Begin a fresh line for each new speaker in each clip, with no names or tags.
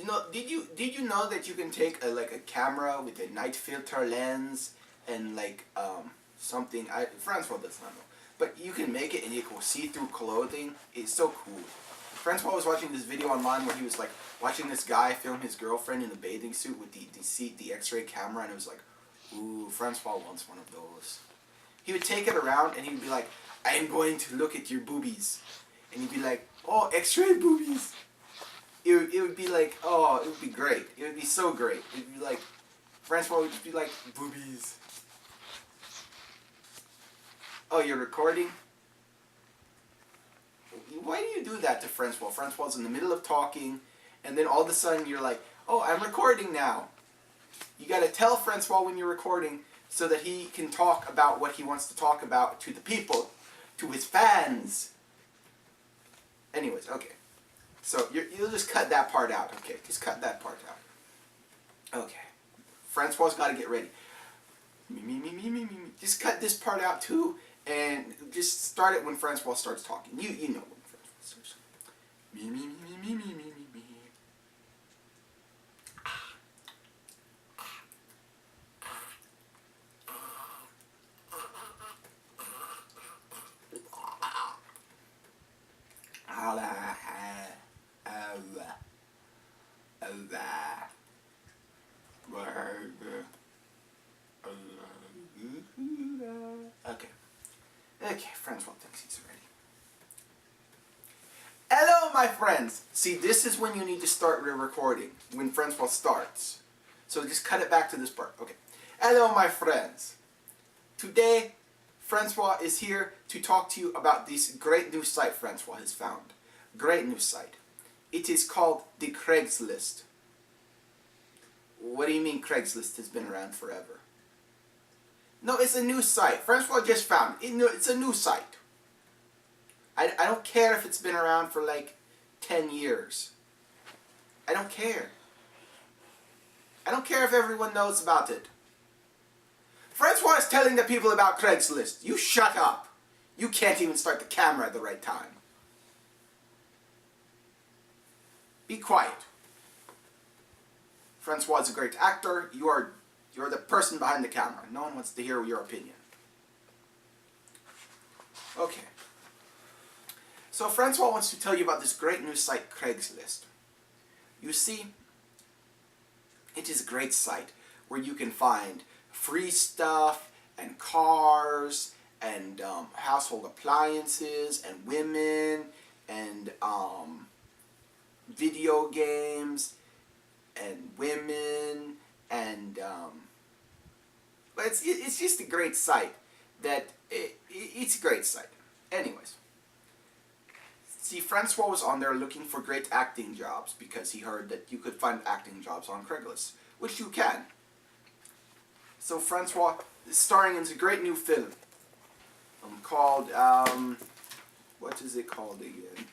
You know, did you know that you can take a camera with a night filter lens and something Francois does not know, but you can make it and you can see through clothing. It's so cool. Francois was watching this video online where he was like watching this guy film his girlfriend in a bathing suit with the X-ray camera, and it was like, ooh, Francois wants one of those. He would take it around and he would be like, I am going to look at your boobies, and he'd be like, oh, X-ray boobies. It would be like, oh, it would be great. It would be so great. It would be like, Francois would just be like, boobies. Oh, you're recording? Why do you do that to Francois? Francois in the middle of talking, and then all of a sudden you're like, oh, I'm recording now. You gotta tell Francois when you're recording so that he can talk about what he wants to talk about to the people, to his fans. Anyways, okay. So you'll just cut that part out, okay? Just cut that part out. Okay. Francois's got to get ready. Me. Just cut this part out too, and just start it when Francois starts talking. You know when Francois starts. Me. Okay, Francois thinks he's ready. Hello, my friends! See, this is when you need to start recording, when Francois starts. So just cut it back to this part. Okay. Hello, my friends. Today, Francois is here to talk to you about this great new site Francois has found. Great new site. It is called the Craigslist. What do you mean Craigslist has been around forever? No, it's a new site. Francois just found it. It's a new site. I don't care if it's been around for like 10 years. I don't care. I don't care if everyone knows about it. Francois is telling the people about Craigslist. You shut up. You can't even start the camera at the right time. Be quiet. Francois is a great actor. You're the person behind the camera. No one wants to hear your opinion. Okay. So Francois wants to tell you about this great new site, Craigslist. You see, it is a great site where you can find free stuff and cars and household appliances and women and video games and women and but it's just a great site. It's a great site. Anyways, see, Francois was on there looking for great acting jobs because he heard that you could find acting jobs on Craigslist, which you can. So Francois is starring in a great new film called what is it called again?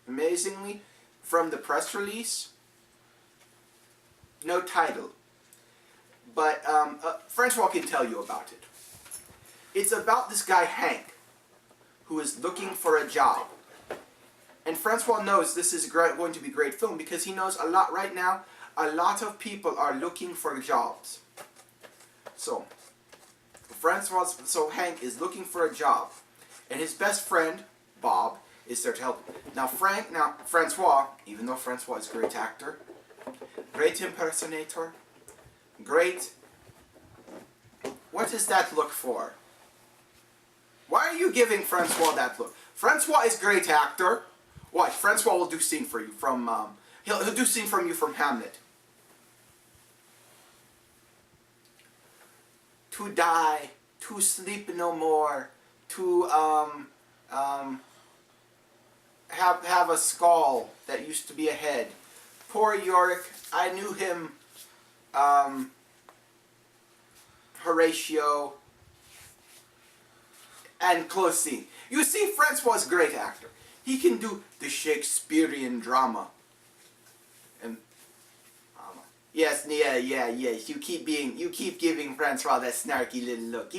Amazingly, from the press release, no title. But Francois can tell you about it. It's about this guy Hank, who is looking for a job. And Francois knows this is going to be a great film because he knows a lot right now. A lot of people are looking for jobs. So Hank is looking for a job, and his best friend Bob is there to help him. Now Francois, even though Francois is a great actor, great impersonator, great. What is that look for? Why are you giving Francois that look? Francois is a great actor. Watch, Francois will do scene for you from he'll do scene from you from Hamlet. To die, to sleep no more, to have a skull that used to be a head. Poor Yorick, I knew him. Horatio and close scene. You see, Francois is a great actor. He can do the Shakespearean drama. And Yes, yes. You keep giving Francois that snarky little look.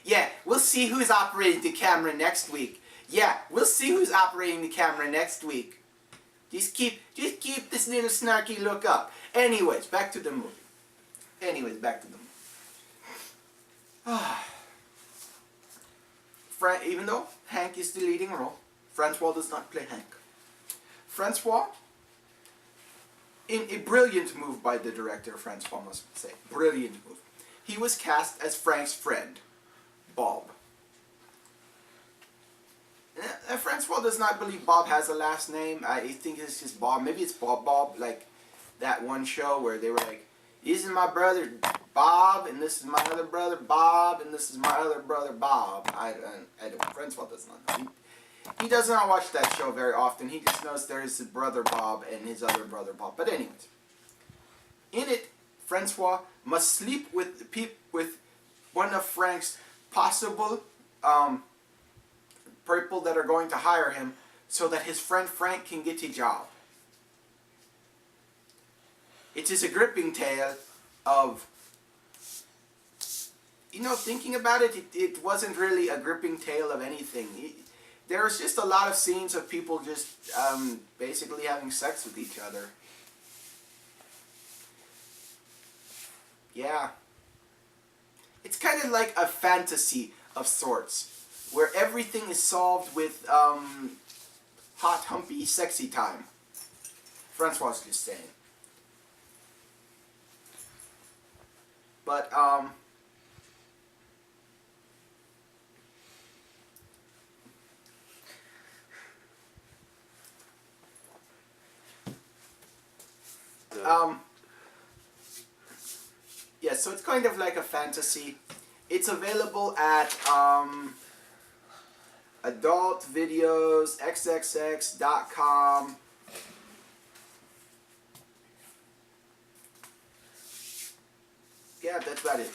Yeah, we'll see who's operating the camera next week. Yeah, we'll see who's operating the camera next week. Just keep this little snarky look up. Anyways, back to the movie. Even though Hank is the leading role, Francois does not play Hank. Francois, in a brilliant move by the director, Francois must say, brilliant move. He was cast as Frank's friend, Bob. Francois does not believe Bob has a last name. I think it's just Bob. Maybe it's Bob, like that one show where they were like, this is my brother Bob, and this is my other brother Bob, and this is my other brother Bob. I don't. Francois does not know. He does not watch that show very often. He just knows there is his brother Bob and his other brother Bob. But anyways, in it, Francois must sleep with one of Frank's possible people that are going to hire him, so that his friend Frank can get a job. It is a gripping tale of, thinking about it, it wasn't really a gripping tale of anything. There was just a lot of scenes of people just basically having sex with each other. Yeah. It's kind of like a fantasy of sorts, where everything is solved with hot, humpy, sexy time. Francois was just saying. But, yeah, so it's kind of like a fantasy. It's available at adultvideosxxx.com. Yeah, that's about it.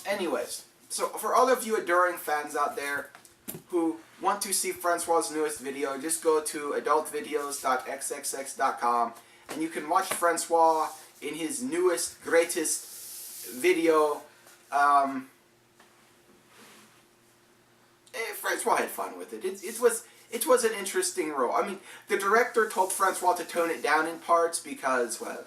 Anyways, so for all of you adoring fans out there who want to see Francois' newest video, just go to adultvideos.xxx.com and you can watch Francois in his newest, greatest video. Francois had fun with it. It was an interesting role. I mean, the director told Francois to tone it down in parts because, well,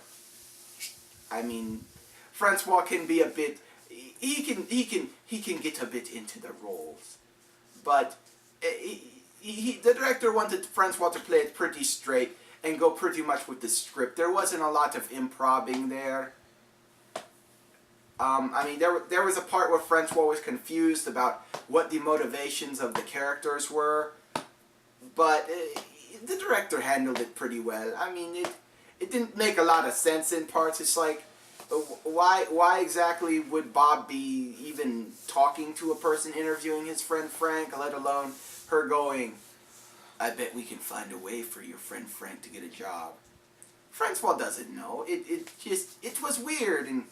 I mean, Francois can be a bit. He can get a bit into the roles, but the director wanted Francois to play it pretty straight and go pretty much with the script. There wasn't a lot of improvising there. I mean, there was a part where Francois was confused about what the motivations of the characters were, but the director handled it pretty well. I mean, it didn't make a lot of sense in parts. It's like, why exactly would Bob be even talking to a person interviewing his friend Frank, let alone her going, I bet we can find a way for your friend Frank to get a job. Francois doesn't know. It was weird, and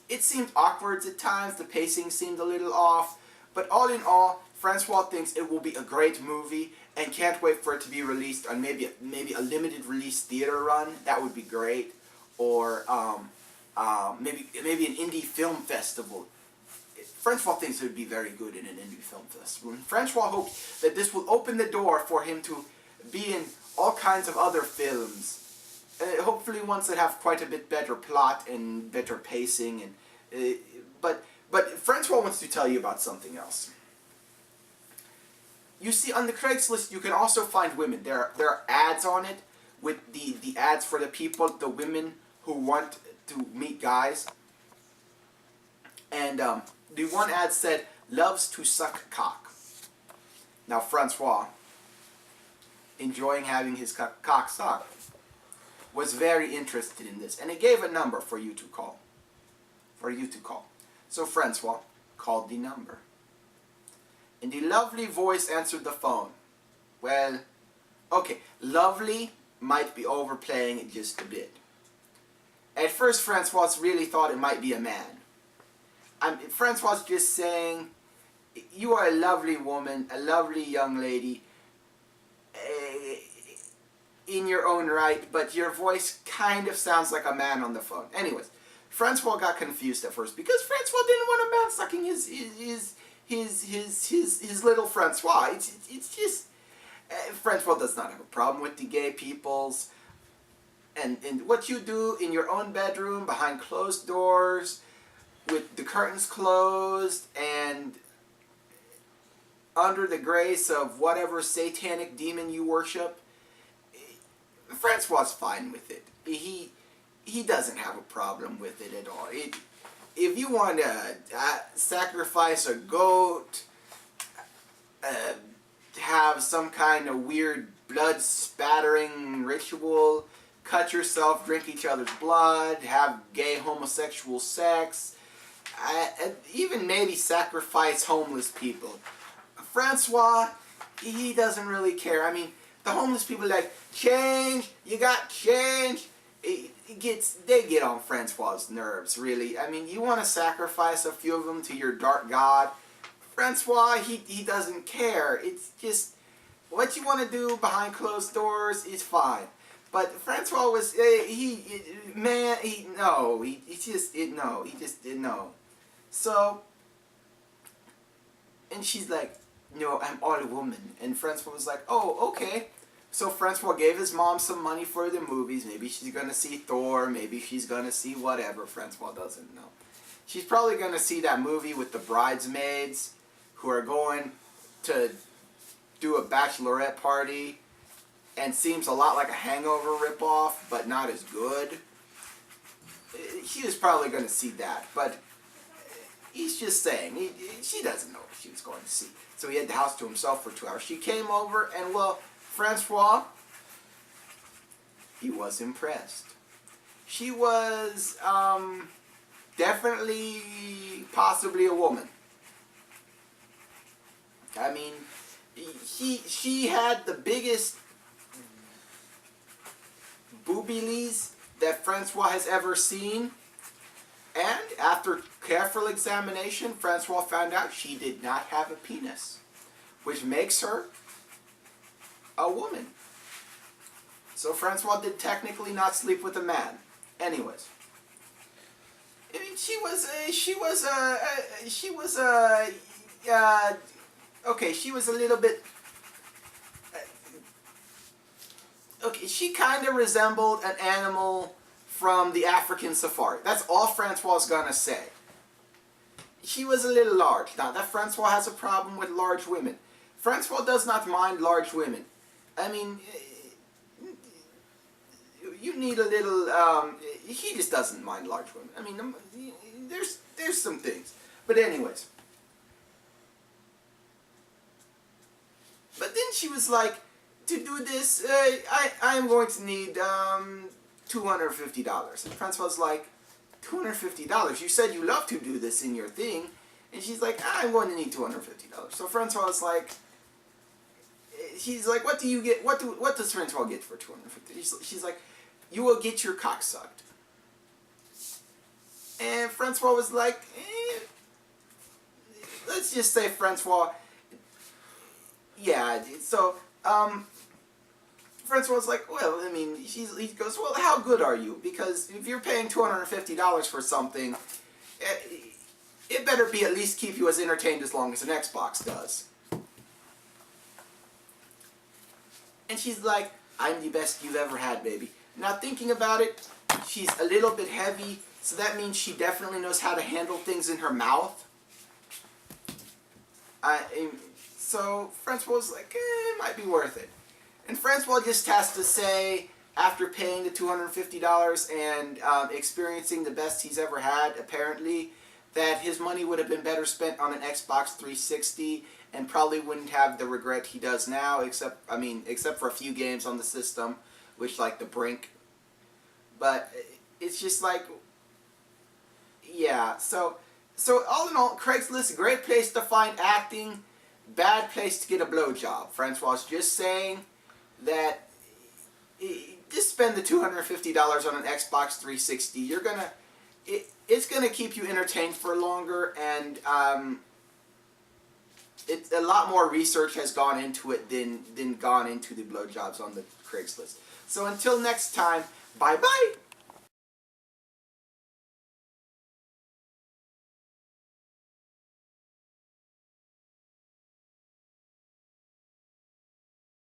it seemed awkward at times. The pacing seemed a little off. But all in all, Francois thinks it will be a great movie and can't wait for it to be released on maybe a limited release theater run. That would be great. Or maybe an indie film festival. Francois thinks it would be very good in an indie film festival. And Francois hopes that this will open the door for him to be in all kinds of other films. Hopefully ones that have quite a bit better plot and better pacing. And but Francois wants to tell you about something else. You see, on the Craigslist, you can also find women. There are ads on it with the ads for the women who want to meet guys. And the one ad said, loves to suck cock. Now, Francois, enjoying having his cock sucked, was very interested in this. And it gave a number for you to call. So Francois called the number. And the lovely voice answered the phone. Well, okay, lovely might be overplaying it just a bit. At first, Francois really thought it might be a man. Francois was just saying, you are a lovely woman, a lovely young lady. in your own right, but your voice kind of sounds like a man on the phone. Anyways, Francois got confused at first because Francois didn't want a man sucking his little Francois. It's just Francois does not have a problem with the gay peoples, and what you do in your own bedroom behind closed doors, with the curtains closed and under the grace of whatever satanic demon you worship, Francois's fine with it. He doesn't have a problem with it at all. If you want to sacrifice a goat, have some kind of weird blood spattering ritual, cut yourself, drink each other's blood, have gay homosexual sex, even maybe sacrifice homeless people, Francois, he doesn't really care. I mean, the homeless people are like, change, you got change. They get on Francois's nerves, really. I mean, you want to sacrifice a few of them to your dark god. Francois, he doesn't care. It's just, what you want to do behind closed doors is fine. But Francois was, he just didn't know. So, and she's like, no, I'm all a woman. And Francois was like, oh, okay. So Francois gave his mom some money for the movies. Maybe she's going to see Thor. Maybe she's going to see whatever. Francois doesn't know. She's probably going to see that movie with the bridesmaids who are going to do a bachelorette party and seems a lot like a Hangover ripoff, but not as good. She was probably going to see that, but he's just saying. She doesn't know what she was going to see. So he had the house to himself for 2 hours. She came over, and well, Francois, he was impressed. She was definitely, possibly a woman. I mean, she had the biggest boobies that Francois has ever seen. And after careful examination, Francois found out she did not have a penis, which makes her a woman. So Francois did technically not sleep with a man. Anyways, I mean, she was a little bit. Okay, she kind of resembled an animal from the African safari. That's all Francois's gonna say. She was a little large. Not that Francois has a problem with large women. Francois does not mind large women. I mean, you need a little, he just doesn't mind large women. I mean, there's some things. But anyways. But then she was like, to do this, I'm going to need $250. And Francois's like, $250? You said you love to do this in your thing. And she's like, I'm going to need $250. So Francois's like, she's like, what do you get? What does Francois get for $250? She's like, you will get your cock sucked. And Francois was like, let's just say Francois, yeah. So Francois was like, well, I mean, he goes, well, how good are you? Because if you're paying $250 for something, it better be at least keep you as entertained as long as an Xbox does. And she's like, I'm the best you've ever had, baby. Now thinking about it, she's a little bit heavy, so that means she definitely knows how to handle things in her mouth. So Francois was like, it might be worth it. And Francois just has to say, after paying the $250 and experiencing the best he's ever had, apparently, that his money would have been better spent on an Xbox 360 and probably wouldn't have the regret he does now, except for a few games on the system, which like The Brink. But it's just like, yeah. So all in all, Craigslist, great place to find acting, bad place to get a blowjob. Francois is just saying that just spend the $250 on an Xbox 360. It's gonna keep you entertained for longer, and it's a lot more research has gone into it than gone into the blowjobs on the Craigslist. So until next time, bye bye.